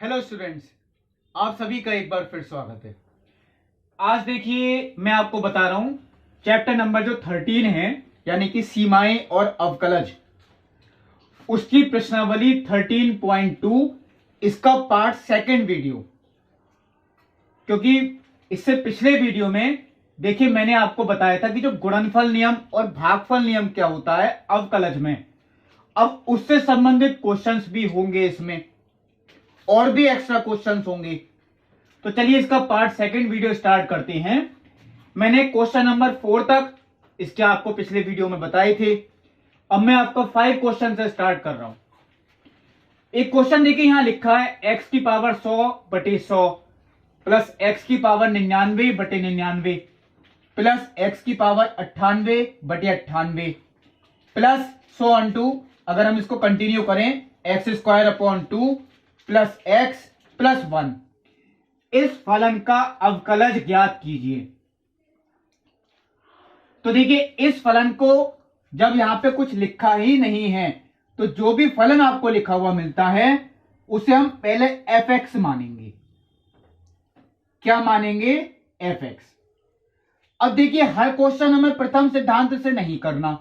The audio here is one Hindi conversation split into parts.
हेलो स्टूडेंट्स, आप सभी का एक बार फिर स्वागत है। आज देखिए मैं आपको बता रहा हूं चैप्टर नंबर जो 13 है यानी कि सीमाएं और अवकलज, उसकी प्रश्नावली 13.2, इसका पार्ट सेकंड वीडियो। क्योंकि इससे पिछले वीडियो में देखिए मैंने आपको बताया था कि जो गुणनफल नियम और भागफल नियम क्या होता है अवकलज में, अब उससे संबंधित क्वेश्चंस भी होंगे, इसमें और भी एक्स्ट्रा क्वेश्चंस होंगे। तो चलिए इसका पार्ट सेकंड वीडियो स्टार्ट करते हैं। मैंने क्वेश्चन नंबर 4 तक इसके आपको पिछले वीडियो में बताए थे। अब मैं आपको 5 क्वेश्चन से स्टार्ट कर रहा हूं। एक क्वेश्चन देखिए यहां लिखा है x की पावर 100/100 प्लस x की पावर 99/99 प्लस x की पावर 98/98 प्लस 100 अगर हम इसको कंटिन्यू करें x² प्लस x प्लस 1। इस फलन का अवकलज ज्ञात कीजिए। तो देखिए इस फलन को जब यहां पे कुछ लिखा ही नहीं है तो जो भी फलन आपको लिखा हुआ मिलता है उसे हम पहले f(x) मानेंगे। क्या मानेंगे? f(x). अब देखिए हर क्वेश्चन हमें प्रथम सिद्धांत से नहीं करना।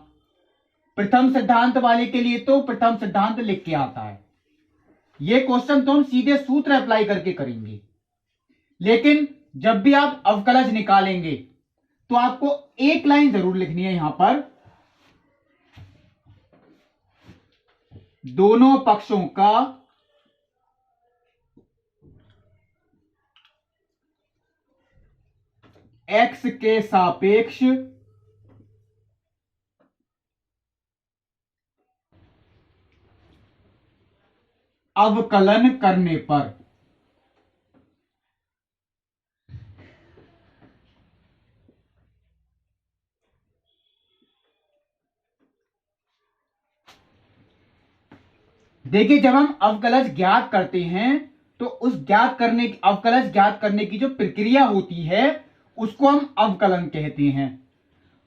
प्रथम सिद्धांत वाले के लिए तो प्रथम सिद्धांत लिख के आता है। यह क्वेश्चन तो हम सीधे सूत्र अप्लाई करके करेंगे। लेकिन जब भी आप अवकलज निकालेंगे तो आपको एक लाइन जरूर लिखनी है यहां पर, दोनों पक्षों का x के सापेक्ष अवकलन करने पर देखिए जब हम अवकलज ज्ञात करते हैं तो उस अवकलज ज्ञात करने की जो प्रक्रिया होती है उसको हम अवकलन कहते हैं।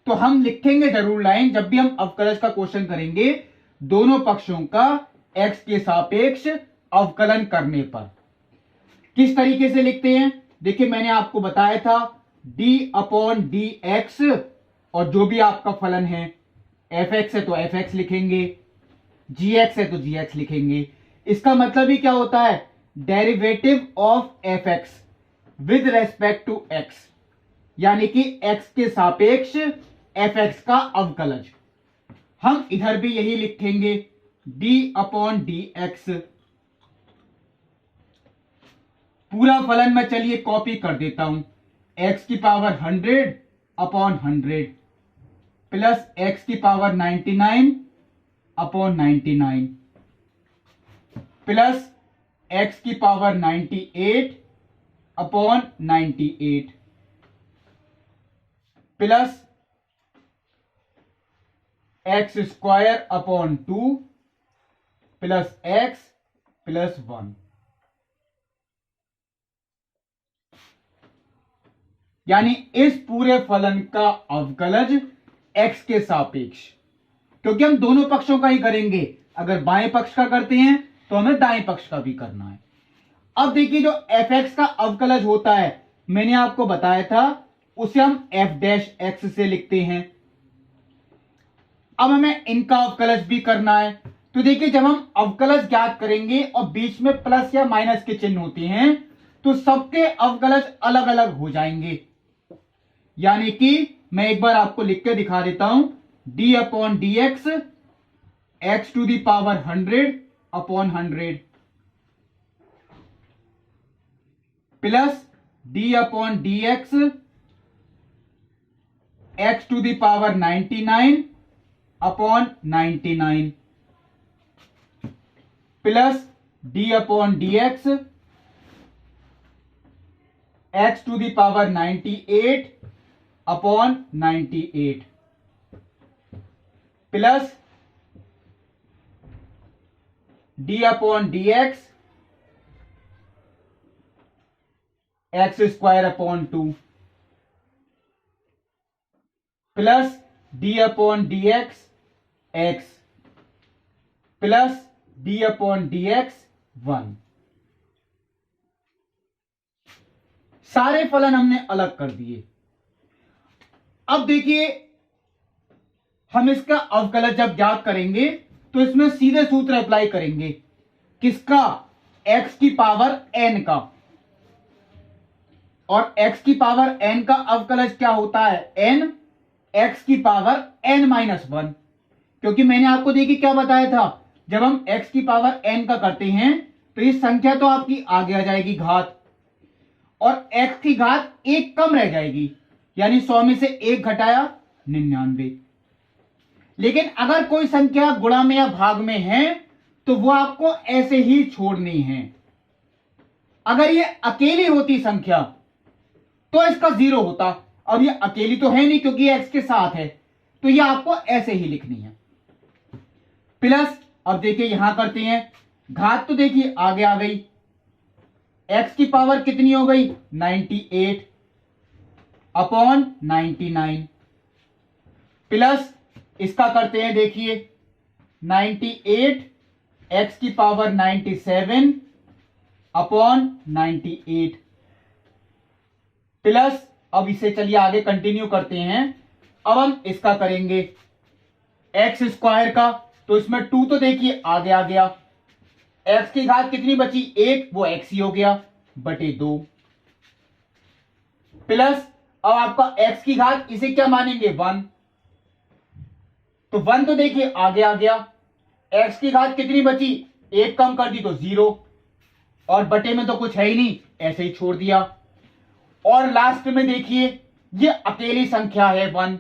तो हम लिखेंगे जरूर लाइन जब भी हम अवकलज का क्वेश्चन करेंगे, दोनों पक्षों का x के सापेक्ष अवकलन करने पर। किस तरीके से लिखते हैं? देखिए मैंने आपको बताया था d/dx, और जो भी आपका फलन है f(x) है तो f(x) लिखेंगे, gx है तो gx लिखेंगे। इसका मतलब ही क्या होता है? Derivative of f(x) with respect to x, यानी कि x के सापेक्ष f(x) का अवकलज। हम इधर भी यही लिखेंगे d/dx। पूरा फलन मैं चलिए कॉपी कर देता हूं, x की पावर 100/100 प्लस x की पावर 99/99 प्लस x की power 98/98 plus x² plus x plus 1। यानी इस पूरे फलन का अवकलज x के सापेक्ष, क्योंकि हम दोनों पक्षों का ही करेंगे। अगर बाएं पक्ष का करते हैं तो हमें दाएं पक्ष का भी करना है। अब देखिए जो f(x) का अवकलज होता है मैंने आपको बताया था, उसे हम f'(x) से लिखते हैं। अब हमें इनका अवकलज भी करना है। तो देखिए जब हम अवकलज ज्ञात करेंगे और बीच में प्लस या माइनस के चिन्ह होते हैं तो सबके अवकलज अलग अलग हो जाएंगे। यानी कि मैं एक बार आपको लिख के दिखा देता हूं, d/dx x⁴ 100/100 plus d/dx x⁴ 99/99 plus d/dx x⁴ 98/98 plus d/dx x² plus d/dx x plus d/dx 1। सारे फलन हमने अलग कर दिए। अब देखिए हम इसका अवकलज जब ज्ञात करेंगे तो इसमें सीधे सूत्र अप्लाई करेंगे। किसका? x की पावर n का। और x की पावर n का अवकलज क्या होता है? n x की पावर n-1। क्योंकि मैंने आपको देखिए क्या बताया था, जब हम x की पावर n का करते हैं तो ये संख्या तो आपकी आगे आ जाएगी घात, और x की घात एक कम रह जाएगी, यानी 100 में से एक घटाया 99। लेकिन अगर कोई संख्या गुणा में या भाग में है तो वो आपको ऐसे ही छोड़नी है। अगर ये अकेली होती संख्या तो इसका 0 होता। अब ये अकेली तो है नहीं क्योंकि ये x के साथ है, तो ये आपको ऐसे ही लिखनी है। प्लस अब देखिए यहां करते हैं, घात तो देखिए आगे आ गई, x की पावर कितनी हो गई? 98 अपॉन 99। प्लस इसका करते हैं, देखिए 98 x की पावर 97 अपॉन 98। प्लस अब इसे चलिए आगे कंटिन्यू करते हैं। अब हम इसका करेंगे एक्स स्क्वायर का, तो इसमें 2 तो देखिए आगे आ गया, x की घात कितनी बची? 1, वो x ही हो गया बटे 2। प्लस अब आपका x की घात इसे क्या मानेंगे? 1, तो 1 तो देखिए आगे आ गया, x की घात कितनी बची? 1 कम कर दी तो 0, और बटे में तो कुछ है ही नहीं, ऐसे ही छोड़ दिया। और लास्ट में देखिए ये अकेली संख्या है 1,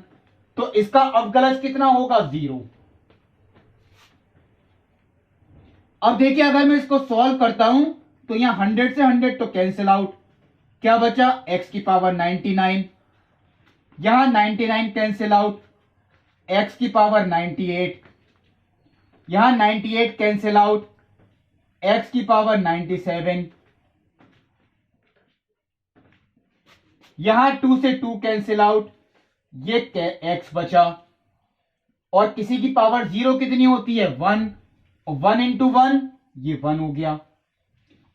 तो इसका अवकलज कितना होगा? 0। अब देखिए अगर मैं इसको सॉल्व करता हूं तो यहां 100 से 100 तो कैंसिल आउट, क्या बचा? x की पावर 99, यहां 99 कैंसिल आउट, x की पावर 98, यहां 98 कैंसिल आउट, x की पावर 97, यहां 2 से 2 कैंसिल आउट, ये x बचा। और किसी की पावर 0 कितनी होती है? 1, और 1 इंटू 1 ये 1 हो गया।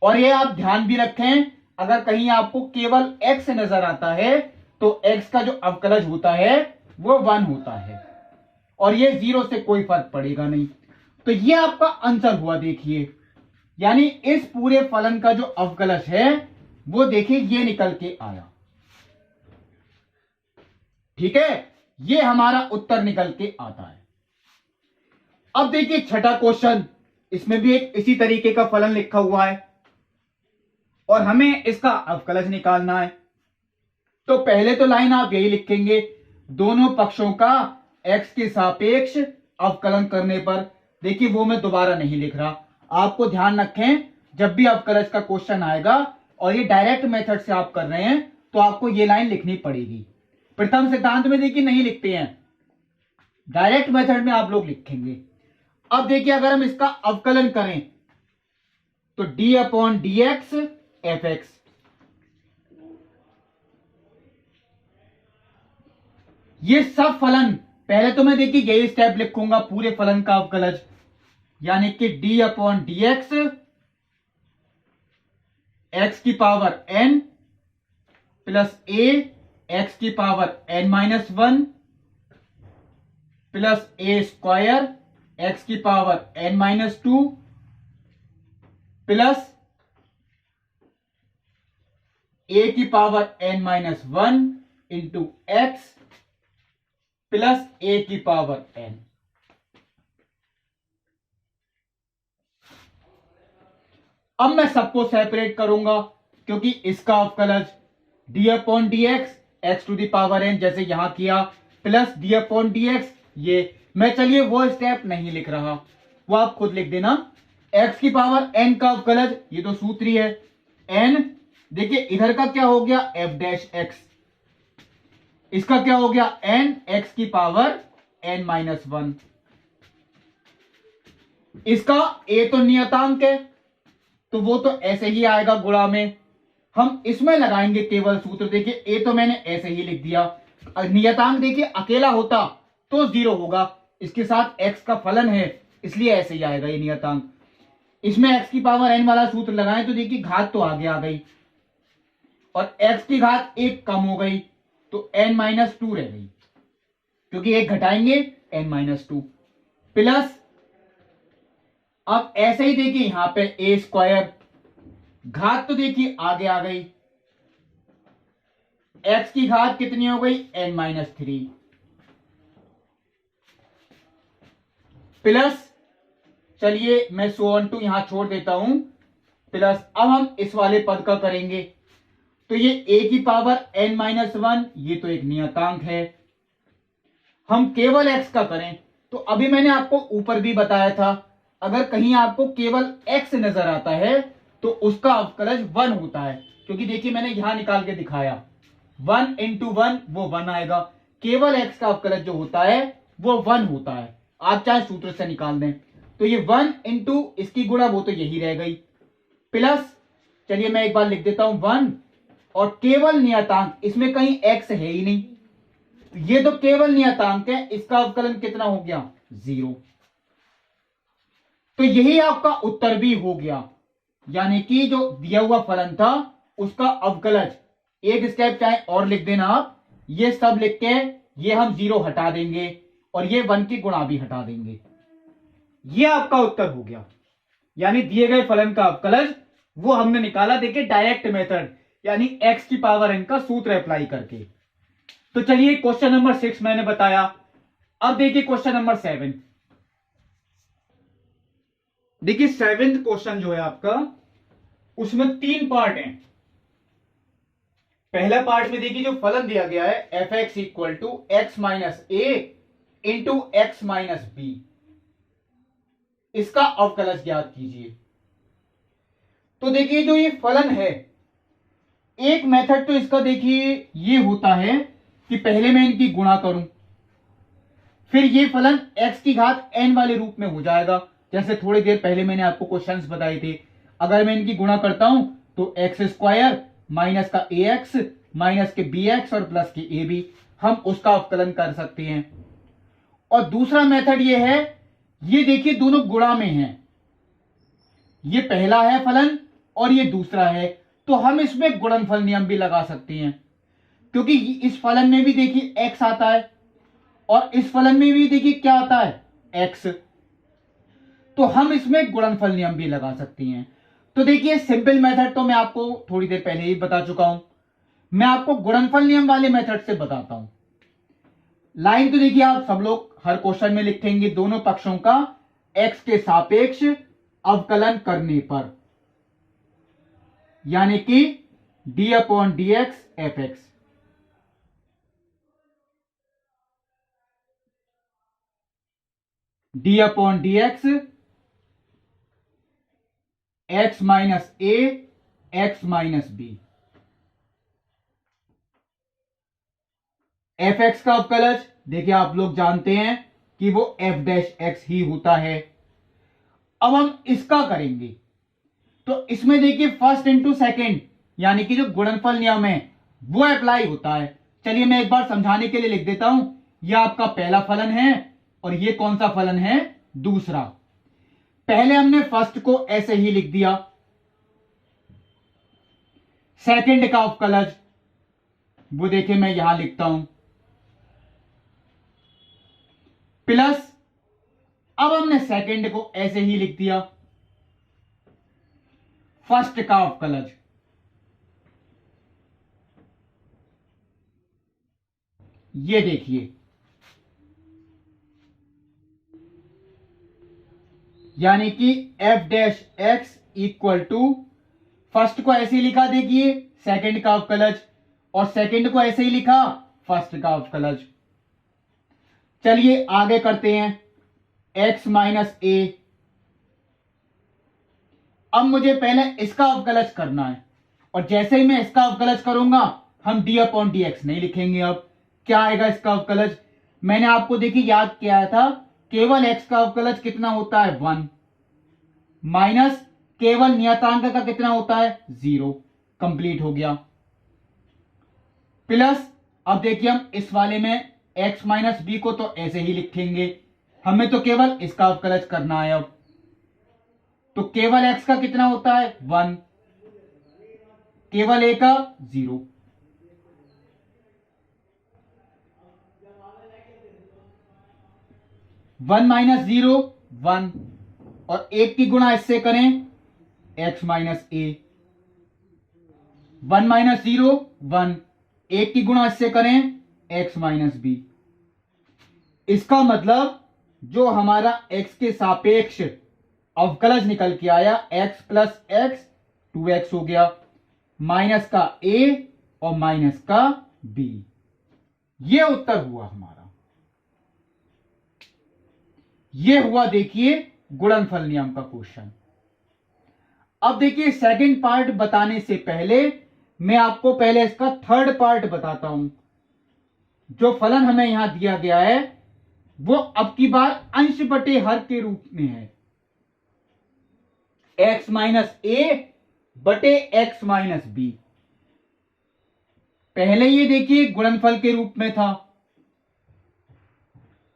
और ये आप ध्यान भी रखें, अगर कहीं आपको केवल x नजर आता है तो x का जो अवकलज होता है वो 1 होता है, और ये 0 से कोई फर्क पड़ेगा नहीं। तो ये आपका आंसर हुआ देखिए, यानी इस पूरे फलन का जो अवकलज है वो देखिए ये निकल के आया। ठीक है, ये हमारा उत्तर निकल के आता है। अब देखिए छठा क्वेश्चन, इसमें भी एक इसी तरीके का फलन लिखा हुआ है और हमें इसका अवकलज निकालना है। तो पहले तो लाइन आप यही लिखेंगे, दोनों पक्षों का x के सापेक्ष अवकलन करने पर। देखिए वो मैं दोबारा नहीं लिख रहा, आपको ध्यान रखें जब भी अवकलज का क्वेश्चन आएगा और ये डायरेक्ट मेथड से आप कर रहे हैं तो आपको ये लाइन लिखनी पड़ेगी। प्रथम सिद्धांत में देखिए नहीं लिखते हैं, डायरेक्ट मेथड में आप लोग लिखेंगे। अब देखिए अगर हम इसका अवकलन करें तो d upon D x f x, ये सब फलन, पहले तो मैं देखिए यही स्टेप लिखूंगा पूरे फलन का अवकलज, यानी कि d upon D x X की power n plus a X की power n-1 plus a square X की पावर n-2 प्लस a की power n-1 into X plus a की पावर n। अब मैं सबको सेपरेट करूंगा क्योंकि इसका अवकलज d upon D x x to the power n जैसे यहां किया, plus d upon D x, ये मैं चलिए वो स्टेप नहीं लिख रहा, वो आप खुद लिख देना। x की पावर n का अवकलज, ये तो सूत्र ही है n, देखिए इधर का क्या हो गया f डैश x, इसका क्या हो गया n x की पावर n-1, इसका a तो नियतांक है तो वो तो ऐसे ही आएगा गुणा में, हम इसमें लगाएंगे केवल सूत्र। देखिए a तो मैंने ऐसे ही लिख दिया, नियतांक देखिए अकेला होता तो 0 होगा, इसके साथ x का फलन है इसलिए ऐसे ही आएगा ये नियतांक। इसमें x की पावर n वाला सूत्र लगाएं तो देखिए घात तो आगे आ गई, और x की घात 1 कम हो गई तो n-2 रह गई, क्योंकि 1 घटाएंगे n-2 प्लस, अब ऐसे ही देखिए यहां पे a स्क्वायर, घात तो देखिए आगे आ गई, x की घात कितनी हो गई n-3 प्लस, चलिए मैं सो ऑन टू यहां छोड़ देता हूं, प्लस अब हम इस वाले पद का करेंगे तो ये a की पावर n-1, ये तो एक नियतांक है। हम केवल x का करें तो अभी मैंने आपको ऊपर भी बताया था, अगर कहीं आपको केवल x नजर आता है तो उसका अवकलज 1 होता है, क्योंकि देखिए मैंने यहां निकाल के दिखाया 1 × 1 वो 1 आएगा, केवल x का अवकलज जो होता है वो 1 होता है, आप चाहे सूत्र से निकाल दें। तो ये 1 × इसकी गुणा वो तो यही रह गई, प्लस चलिए मैं एक बार लिख देता हूं 1 और केवल नियतांक, इसमें कहीं x है ही नहीं, ये तो केवल नियतांक है, इसका अवकलन कितना हो गया 0। तो यही आपका उत्तर भी हो गया, यानी कि जो दिया हुआ फलन था उसका अवकलज, एक स्टेप चाहे और लिख देना आप, ये सब लिख के ये हम 0 हटा देंगे और ये 1 की गुणा भी हटा देंगे, ये आपका उत्तर हो गया। यानी दिए गए फलन का अवकलज वो हमने निकाला, देखिए डायरेक्ट मेथड, यानी x की पावर n का सूत्र अप्लाई करके। तो चलिए क्वेश्चन नंबर 6 मैंने बताया, अब देखिए क्वेश्चन नंबर 7। देखिए 7th क्वेश्चन जो है आपका, उसमें 3 पार्ट हैं। पहला पार्ट में देखिए जो फलन दिया गया है f(x = x - a × x - b), इसका अवकलज ज्ञात कीजिए। तो देखिए जो ये फलन है, एक मेथड तो इसका देखिए ये होता है कि पहले मैं इनकी गुणा करूं, फिर ये फलन x की घात n वाले रूप में हो जाएगा, जैसे थोड़ी देर पहले मैंने आपको क्वेश्चंस बताए थे। अगर मैं इनकी गुणा करता हूं तो x² माइनस का ax माइनस के bx और प्लस के ab, हम उसका अवकलन कर सकते हैं। और दूसरा मेथड ये है, ये देखिए दोनों गुणा में हैं, ये पहला है फलन और ये दूसरा है, तो हम इसमें गुणनफल नियम भी लगा सकते हैं, क्योंकि इस फलन में भी देखिए x आता है और इस फलन में भी देखिए क्या आता है x, तो हम इसमें गुणनफल नियम भी लगा सकते हैं। तो देखिए सिंपल मेथड तो मैं आपको थोड़ी देर पहले ही बता चुका हूं, मैं आपको गुणनफल नियम वाले मेथड से बताता हूं। लाइन तो देखिए आप सब लोग हर क्वेश्चन में लिखेंगे, दोनों पक्षों का x के सापेक्ष अवकलन करने पर, यानी कि d/dx fx। d/dx x - a x - b, fx का अवकलज देखिए आप लोग जानते हैं कि वो f' ही होता है। अब हम इसका करेंगे तो इसमें देखिए फर्स्ट इंटू सेकेंड, यानी कि जो गुणनफल नियम है वो अप्लाई होता है। चलिए मैं एक बार समझाने के लिए लिख देता हूं, यह आपका पहला फलन है और ये कौन सा फलन है दूसरा। पहले हमने फर्स्ट को ऐसे ही लिख दिया, सेकंड का अवकलज वो देखिए मैं यहां लिखता हूं, प्लस अब हमने सेकंड को ऐसे ही लिख दिया, फर्स्ट का अवकलज। ये देखिए, यानी कि f' इक्वल टू, फर्स्ट को ऐसे ही लिखा देखिए सेकंड का अवकलज, और सेकंड को ऐसे ही लिखा फर्स्ट का अवकलज। चलिए आगे करते हैं, x - a। अब मुझे पहले इसका अवकलज करना है, और जैसे ही मैं इसका अवकलज करूंगा हम d/dx नहीं लिखेंगे। अब क्या आएगा इसका अवकलज, मैंने आपको देखिए याद किया था, केवल x का अवकलज कितना होता है 1, माइनस केवल नियतांक का कितना होता है 0, कंप्लीट हो गया। प्लस अब देखिए हम इस वाले में x - b को तो ऐसे ही लिखेंगे, हमें तो केवल इसका अवकलज करना है। अब तो केवल x का कितना होता है 1, केवल ए का 0। वन माइनस 0 1, और 1 की गुणा इससे करें x माइनस ए। 1 माइनस 0 1, 1 की गुणा इससे करें x माइनस बी। इसका मतलब जो हमारा x के सापेक्ष अवकलज निकल के आया x प्लस एक्स 2x हो गया, माइनस का a और माइनस का b। ये उत्तर हुआ हमारा। ये हुआ देखिए गुणनफल नियम का क्वेश्चन। अब देखिए सेकंड पार्ट बताने से पहले मैं आपको पहले इसका थर्ड पार्ट बताता हूं। जो फलन हमें यहां दिया गया है वो अब की बार अंश बटे हर के रूप में है, x माइनस ए बटे x माइनस बी। पहले ये देखिए गुणनफल के रूप में था,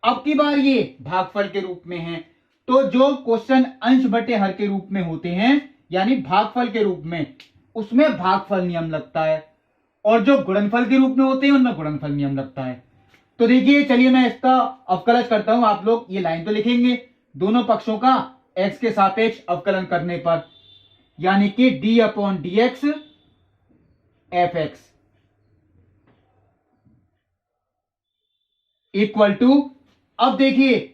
अब की बार ये भागफल के रूप में है। तो जो क्वेश्चन अंश बटे हर के रूप में होते हैं यानी भागफल के रूप में, उसमें भागफल नियम लगता है, और जो गुणनफल के रूप में होते हैं उनमें गुणनफल नियम लगता है। तो देखिए चलिए मैं इसका अवकलज करता हूं। आप लोग ये लाइन तो लिखेंगे दोनों पक्षों का x के सापेक्ष अवकलन करने पर, यानी कि d upon D x f x equal to, अब देखिए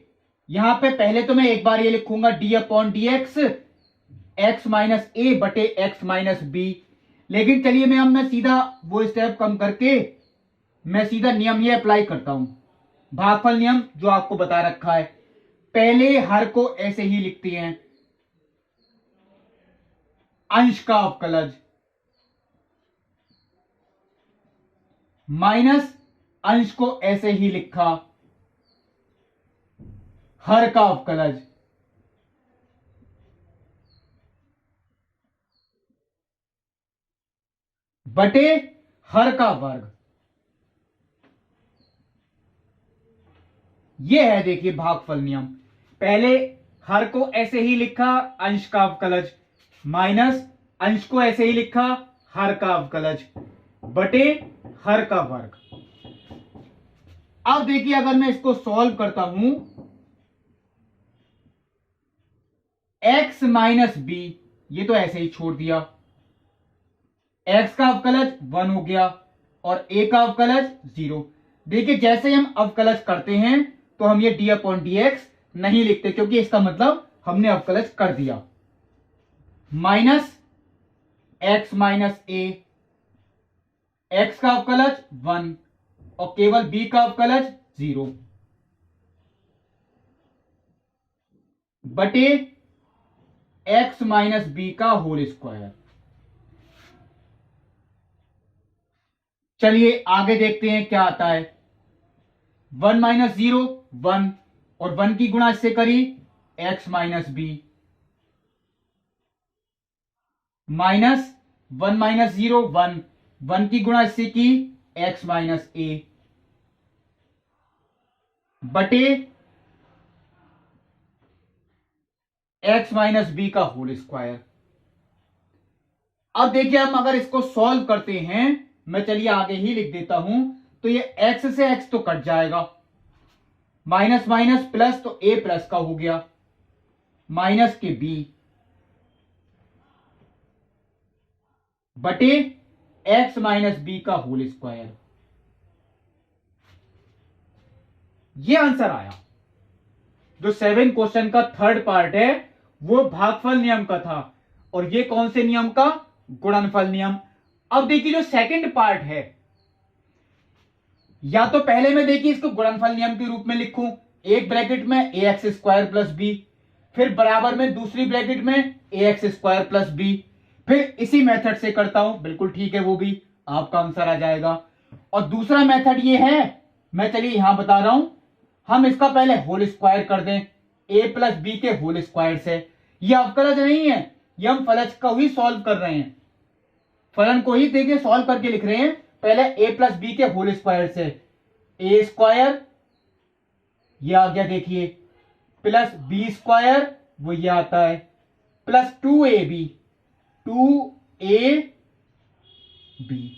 यहां पे पहले तो मैं एक बार ये लिखूंगा d upon D x X minus A बटे एक्स माइनस बी। लेकिन चलिए मैं सीधा वो स्टेप कम करके मैं सीधा नियम ये अप्लाई करता हूं, भागफल नियम जो आपको बता रखा है। पहले हर को ऐसे ही लिखते हैं, अंश का अवकलज माइनस अंश को ऐसे ही लिखा हर का अवकलज, बटे हर का वर्ग। यह है देखिए भागफल नियम। पहले हर को ऐसे ही लिखा अंश का अवकलज, माइनस अंश को ऐसे ही लिखा हर का अवकलज, बटे हर का वर्ग। अब देखिए अगर मैं इसको सॉल्व करता हूं, x माइनस बी ये तो ऐसे ही छोड़ दिया, x का अवकलज 1 हो गया और a का अवकलज 0। देखिए जैसे हम अवकलज करते हैं तो हम ये d अपॉन डी एक्स नहीं लिखते, क्योंकि इसका मतलब हमने अवकलज कर दिया। Minus x minus a, x का अवकलज 1 और केवल b का अवकलज 0, बटे x माइनस बी का होल स्क्वायर। चलिए आगे देखते हैं क्या आता है। 1 माइनस 0 1, और 1 की गुणा इससे करी x minus b, minus 1 minus 0 1, 1 की गुणा इससे की x माइनस ए, बटे x माइनस बी का होल स्क्वायर। अब देखिए हम अगर इसको सॉल्व करते हैं, मैं चलिए आगे ही लिख देता हूं, तो ये x से x तो कट जाएगा, माइनस माइनस प्लस तो a प्लस का हो गया, माइनस के b, बटे x माइनस बी का होल स्क्वायर। ये आंसर आया। जो 7 क्वेश्चन का थर्ड पार्ट है वो भागफल नियम का था, और ये कौन से नियम का? गुणनफल नियम। अब देखिए जो सेकंड पार्ट है, या तो पहले मैं देखिए इसको गुणनफल नियम के रूप में लिखूं, एक ब्रैकेट में ए एक्स स्क्वायर प्लस बी, फिर बराबर में दूसरी ब्रैकेट में ए एक्स स्क्वायर प्लस बी, फिर इसी मेथड से करता हूं, बिल्कुल ठीक है, वो भी आपका आंसर आ जाएगा। और दूसरा मेथड ये है, मैं चलिए यहां बता रहा हूं, हम इसका पहले होल स्क्वायर कर दें a प्लस बी के होल स्क्वायर से। ये अवकलज नहीं है, ये हम फलज को ही सॉल्व कर रहे हैं, फलन को ही देखिए सॉल्व करके लिख रहे हैं। पहले a प्लस बी के होल स्क्वायर से a स्क्वायर, ये आ गया देखिए, प्लस बी स्क्वायर, वो ये आता है, प्लस 2ab, 2a बी।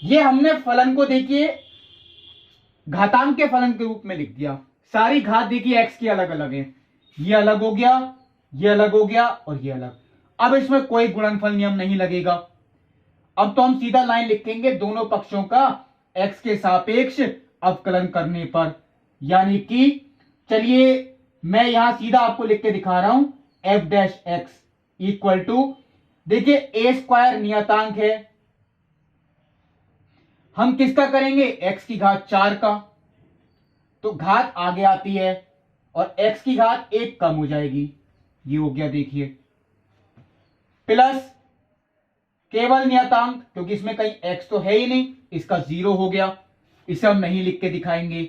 ये हमने फलन को देखिए घातांक के फलन के रूप में लिख दिया। सारी घात देखिए x की अलग अलग है, ये अलग हो गया, ये अलग हो गया और ये अलग। अब इसमें कोई गुणनफल नियम नहीं लगेगा। अब तो हम सीधा लाइन लिखेंगे दोनों पक्षों का x के सापेक्ष अवकलन करने पर, यानी कि चलिए मैं यहां सीधा आपको लिख के दिखा रहा हूं f dash x equal to, देखिए ए स्क्वायर नियतांक है, हम किसका करेंगे x की घात 4 का, तो घात आगे आती है और x की घात 1 कम हो जाएगी, ये हो गया देखिए, प्लस केवल नियतांक क्योंकि इसमें कहीं x तो है ही नहीं, इसका 0 हो गया, इसे हम नहीं लिख के दिखाएंगे।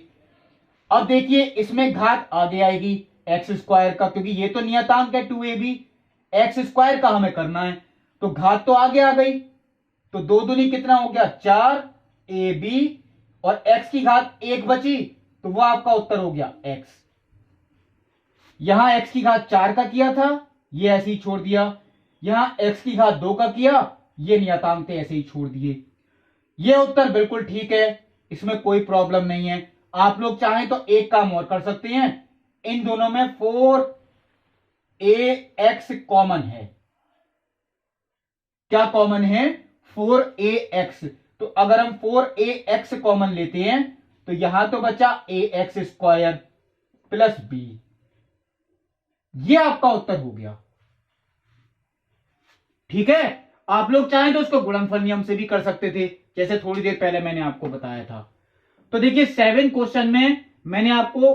अब देखिए इसमें घात आगे आएगी एक्स स्क्वायर का, क्योंकि ये तो नियतांक है 2ab, एक्स स्क्वायर का हमें करना है, तो घात तो आगे आ गई, तो 2 दूनी कितना हो गया 4ab और x की घात 1 बची, तो वो आपका उत्तर हो गया x। यहां x की घात 4 का किया था, ये ऐसे ही छोड़ दिया, यहां x की घात 2 का किया, ये नियतांक थे ऐसे ही छोड़ दिए। ये उत्तर बिल्कुल ठीक है, इसमें कोई प्रॉब्लम नहीं है। आप लोग चाहें तो एक काम और कर सकते हैं, इन दोनों में 4ax कॉमन है। क्या कॉमन है 4ax, तो अगर हम 4ax कॉमन लेते हैं तो यहां तो बचा ax स्क्वायर प्लस b, ये आपका उत्तर हो गया। ठीक है, आप लोग चाहें तो उसको गुणनफल नियम से भी कर सकते थे, जैसे थोड़ी देर पहले मैंने आपको बताया था। तो देखिए 7 क्वेश्चन में मैंने आपको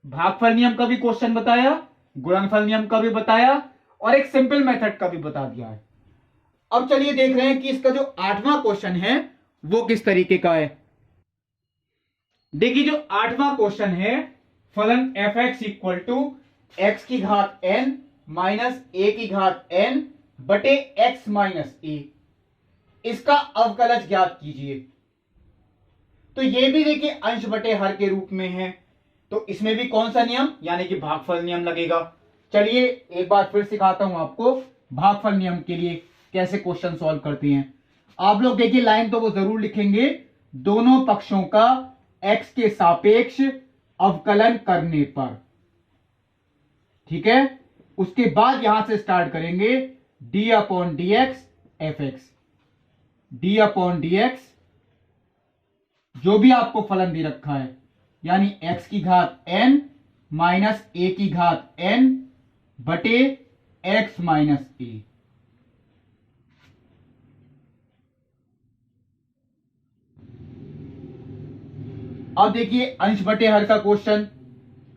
भागफल नियम का भी क्वेश्चन बताया, गुणनफल नियम का भी बताया और एक सिंपल मेथड का भी बता दिया है। अब चलिए देख रहे हैं कि इसका जो 8वां क्वेश्चन है वो किस तरीके का है। देखिए जो 8वां क्वेश्चन है, फलन f x equal to x की घात n माइनस ए की घात n बटे x माइनस ए, इसका अवकलज ज्ञात कीजिए। तो ये भी देखिए अंश बटे हर के रूप में है, तो इसमें भी कौन सा नियम यानी कि भागफल नियम लगेगा। चलिए एक बार फिर सिखाता हूं आपको भागफल नियम के लिए कैसे क्वेश्चन सॉल्व करते हैं। आप लोग देखिए लाइन तो वो जरूर लिखेंगे, दोनों पक्षों का x के सापेक्ष अवकलन करने पर, ठीक है। उसके बाद यहां से स्टार्ट करेंगे d upon D x f x, D upon D x जो भी आपको फलन दे रखा है, यानी x की घात n माइनस ए की घात n बटे x माइनस ए। अब देखिए अंश बटे हर का क्वेश्चन,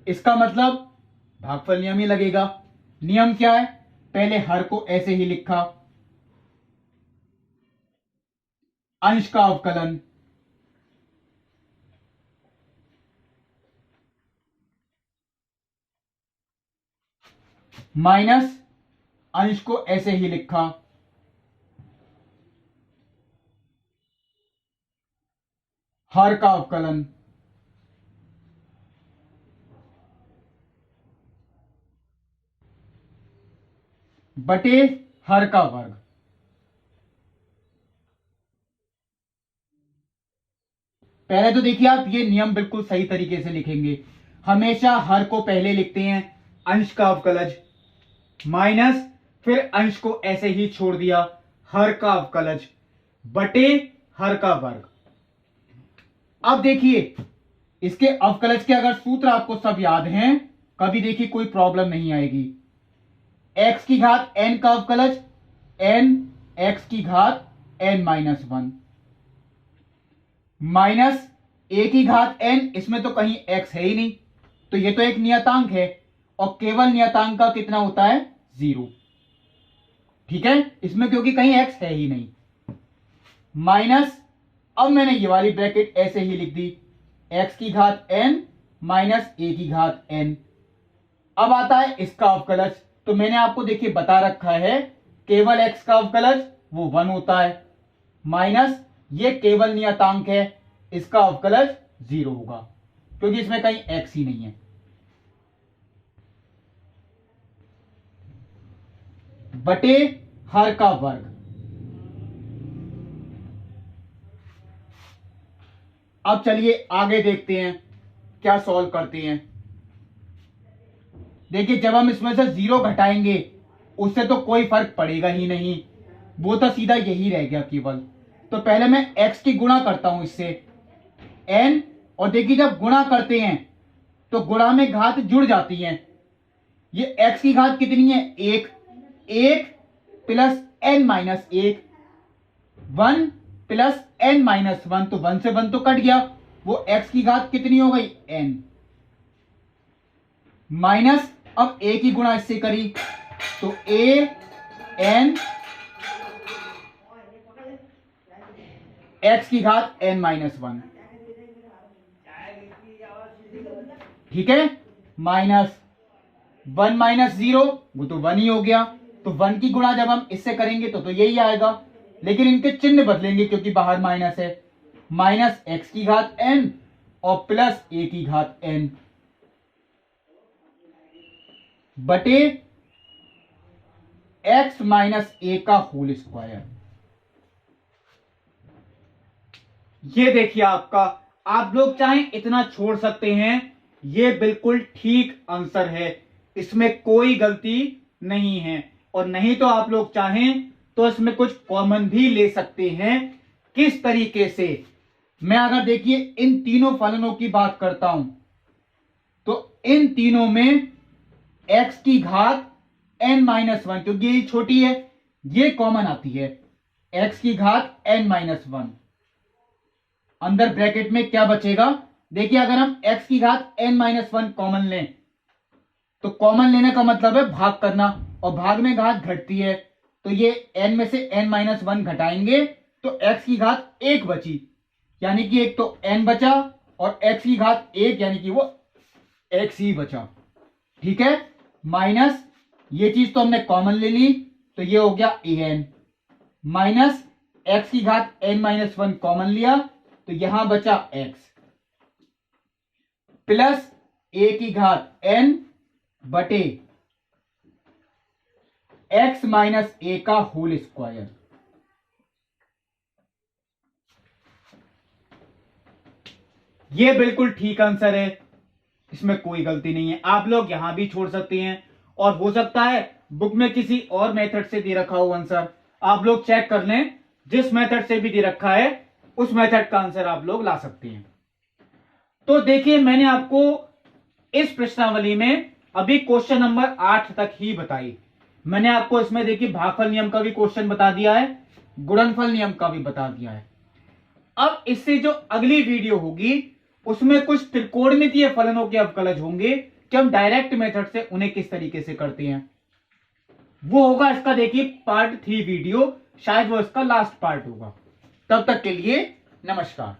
इसका मतलब भागफल नियम ही लगेगा। नियम क्या है, पहले हर को ऐसे ही लिखा, अंश का अवकलन माइनस अंश को ऐसे ही लिखा, हर का अवकलन बटे हर का वर्ग। पहले तो देखिए आप ये नियम बिल्कुल सही तरीके से लिखेंगे, हमेशा हर को पहले लिखते हैं, अंश का अवकलज माइनस फिर अंश को ऐसे ही छोड़ दिया, हर का अवकलज बटे हर का वर्ग। अब देखिए इसके अवकलज के अगर सूत्र आपको सब याद हैं, कभी देखिए कोई प्रॉब्लम नहीं आएगी। x की घात n का अवकलज n x की घात n माइनस 1 माइनस a की घात n, इसमें तो कहीं x है ही नहीं, तो ये तो एक नियतांक है और केवल नियतांक का कितना होता है 0, ठीक है, इसमें क्योंकि कहीं x है ही नहीं, माइनस अब मैंने ये वाली ब्रैकेट ऐसे ही लिख दी, x की घात n माइनस a की घात n। अब आता है इसका अवकलज, तो मैंने आपको देखिए बता रखा है केवल x का अवकलज वो 1 होता है, माइनस ये केवल नियतांक है, इसका अवकलज 0 होगा क्योंकि इसमें कहीं x ही नहीं है। बटे हर का वर्ग, अब चलिए आगे देखते हैं क्या सॉल्व करते हैं। देखिए जब हम इसमें से 0 घटाएंगे उससे तो कोई फर्क पड़ेगा ही नहीं, वो तो सीधा यही रह गया केवल। तो पहले मैं x की गुणा करता हूं इससे n, और देखिए जब गुणा करते हैं तो गुणा में घात जुड़ जाती हैं। ये x की घात कितनी है? 1 plus n minus 1, 1 plus n minus 1, तो 1 से 1 तो कट गया, वो x की घात कितनी हो गई? n माइनस, अब a की गुणा इससे करी तो a n x की घात n माइनस 1, ठीक है, माइनस 1 माइनस 0, वो तो 1 ही हो गया। तो 1 की गुणा जब हम इससे करेंगे तो यही आएगा, लेकिन इनके चिन्ह बदलेंगे क्योंकि बाहर माइनस है। माइनस x की घात n और प्लस a की घात n बटे x माइनस a का होल स्क्वायर। ये देखिए आपका, आप लोग चाहें इतना छोड़ सकते हैं, ये बिल्कुल ठीक आंसर है, इसमें कोई गलती नहीं है। और नहीं तो आप लोग चाहें तो इसमें कुछ कॉमन भी ले सकते हैं। किस तरीके से? मैं अगर देखिए इन तीनों फलनों की बात करता हूं तो इन तीनों में x की घात n माइनस 1, क्योंकि ये छोटी है, ये कॉमन आती है, x की घात n माइनस 1। अंदर ब्रैकेट में क्या बचेगा? देखिए अगर हम x की घात n माइनस 1 कॉमन लें तो कॉमन लेने का मतलब है भाग करना, और भाग में घात घटती है, तो ये n में से n माइनस 1 घटाएंगे तो x की घात 1 बची, यानी कि एक तो n बचा और x की घात 1 यानी कि वो x ही बचा, ठीक है। माइनस ये चीज तो हमने कॉमन ले ली तो ये हो गया an, माइनस x की घात n माइनस 1 कॉमन लिया तो यहां बचा x, प्लस a की घात n बटे x माइनस a का होल स्क्वायर। ये बिल्कुल ठीक आंसर है, इसमें कोई गलती नहीं है। आप लोग यहां भी छोड़ सकते हैं, और हो सकता है बुक में किसी और मेथड से दे रखा हो आंसर, आप लोग चेक कर लें, जिस मेथड से भी दे रखा है उस मेथड का आंसर आप लोग ला सकते हैं। तो देखिए मैंने आपको इस प्रश्नावली में अभी क्वेश्चन नंबर 8 तक ही बताई। मैंने आपको इसमें देखिए भागफल नियम का भी क्वेश्चन बता दिया है, गुणनफल नियम का भी बता दिया है। अब इससे जो अगली वीडियो होगी उसमें कुछ त्रिकोणमितीय फलनों के अवकलज होंगे कि हम डायरेक्ट मेथड से उन्हें किस तरीके से करते हैं, वो होगा इसका देखिए पार्ट 3 वीडियो, शायद वो इसका लास्ट पार्ट होगा। तब तक के लिए नमस्कार।